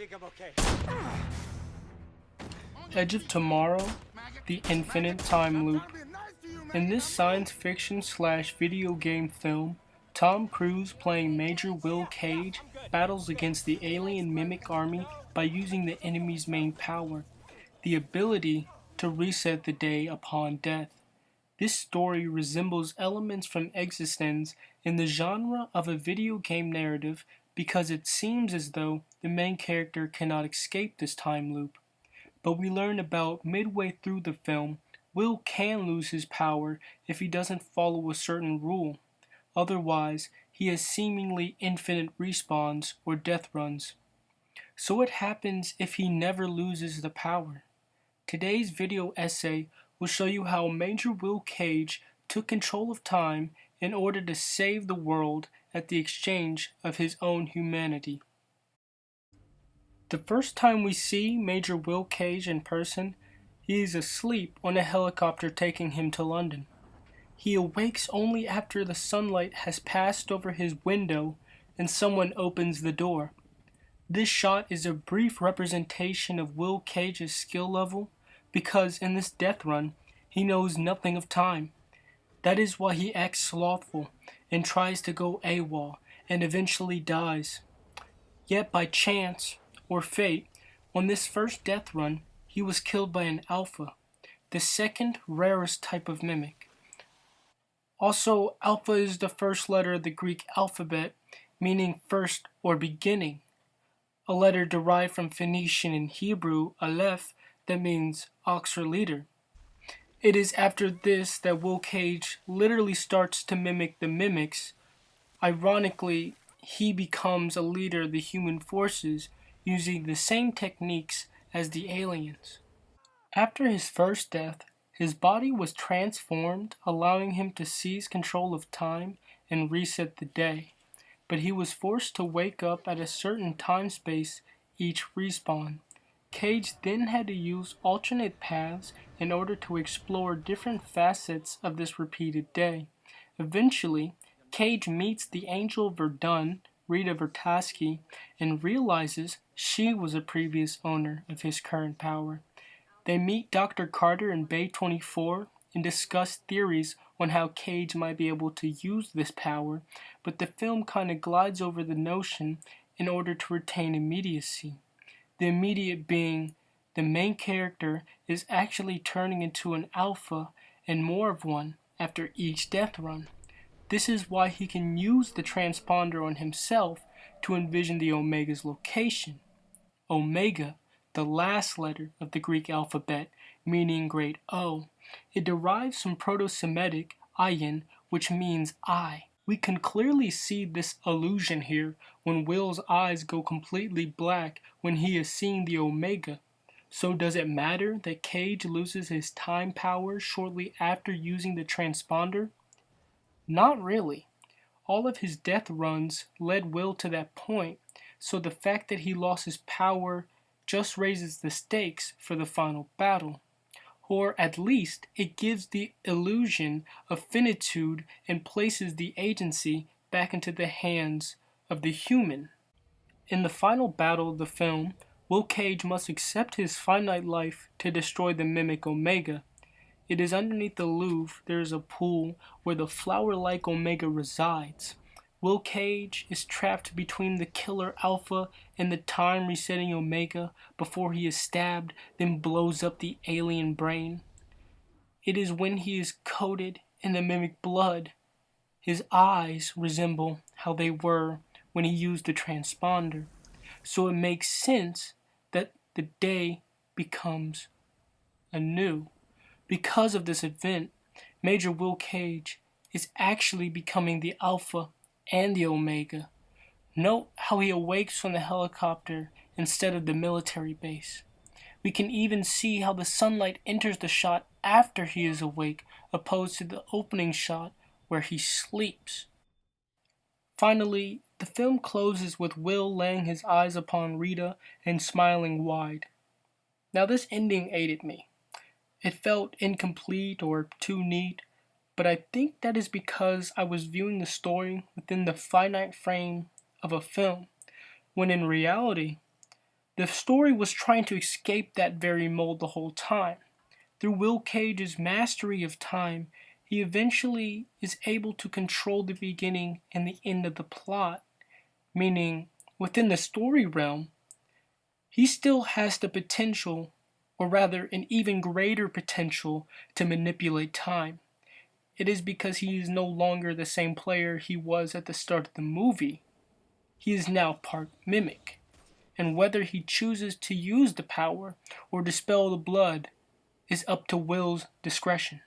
think I'm okay. Edge of Tomorrow, the Infinite Time Loop. In this science fiction / video game film, Tom Cruise, playing Major Will Cage, battles against the alien mimic army by using the enemy's main power, the ability to reset the day upon death. This story resembles elements from Existence in the genre of a video game narrative because it seems as though the main character cannot escape this time loop. But we learn about midway through the film, Will can lose his power if he doesn't follow a certain rule. Otherwise, he has seemingly infinite respawns or death runs. So what happens if he never loses the power? Today's video essay will show you how Major Will Cage took control of time in order to save the world at the exchange of his own humanity. The first time we see Major Will Cage in person, he is asleep on a helicopter taking him to London. He awakes only after the sunlight has passed over his window and someone opens the door. This shot is a brief representation of Will Cage's skill level because in this death run, he knows nothing of time. That is why he acts slothful and tries to go AWOL and eventually dies. Yet by chance, or fate, on this first death run, he was killed by an alpha, the second rarest type of mimic. Also, alpha is the first letter of the Greek alphabet, meaning first or beginning, a letter derived from Phoenician and Hebrew aleph that means ox or leader. It is after this that Will Cage literally starts to mimic the mimics. Ironically, he becomes a leader of the human forces using the same techniques as the aliens. After his first death, his body was transformed, allowing him to seize control of time and reset the day, but he was forced to wake up at a certain time space each respawn. Cage then had to use alternate paths in order to explore different facets of this repeated day. Eventually, Cage meets the Angel Verdun, Rita Vertasky, and realizes she was a previous owner of his current power. They meet Dr. Carter and Bay 24 and discuss theories on how Cage might be able to use this power, but the film kind of glides over the notion in order to retain immediacy. The immediate being the main character is actually turning into an alpha and more of one after each death run. This is why he can use the transponder on himself to envision the Omega's location. Omega, the last letter of the Greek alphabet, meaning great O. It derives from Proto-Semitic ayin, which means eye. We can clearly see this illusion here when Will's eyes go completely black when he is seeing the Omega. So does it matter that Cage loses his time power shortly after using the transponder? Not really. All of his death runs led Will to that point, so the fact that he lost his power just raises the stakes for the final battle. Or at least it gives the illusion of finitude and places the agency back into the hands of the human. In the final battle of the film, Will Cage must accept his finite life to destroy the mimic Omega. It is underneath the Louvre there is a pool where the flower-like Omega resides. Will Cage is trapped between the killer Alpha and the time-resetting Omega before he is stabbed, then blows up the alien brain. It is when he is coated in the mimic blood. His eyes resemble how they were when he used the transponder. So it makes sense that the day becomes anew. Because of this event, Major Will Cage is actually becoming the Alpha and the Omega. Note how he awakes from the helicopter instead of the military base. We can even see how the sunlight enters the shot after he is awake, opposed to the opening shot where he sleeps. Finally, the film closes with Will laying his eyes upon Rita and smiling wide. Now this ending aided me. It felt incomplete or too neat, but I think that is because I was viewing the story within the finite frame of a film, when in reality, The story was trying to escape that very mold the whole time. Through Will Cage's mastery of time, he eventually is able to control the beginning and the end of the plot, meaning, within the story realm, he still has the potential, or rather an even greater potential, to manipulate time. It is because he is no longer the same player he was at the start of the movie. He is now part mimic, and whether he chooses to use the power or dispel the blood is up to Will's discretion.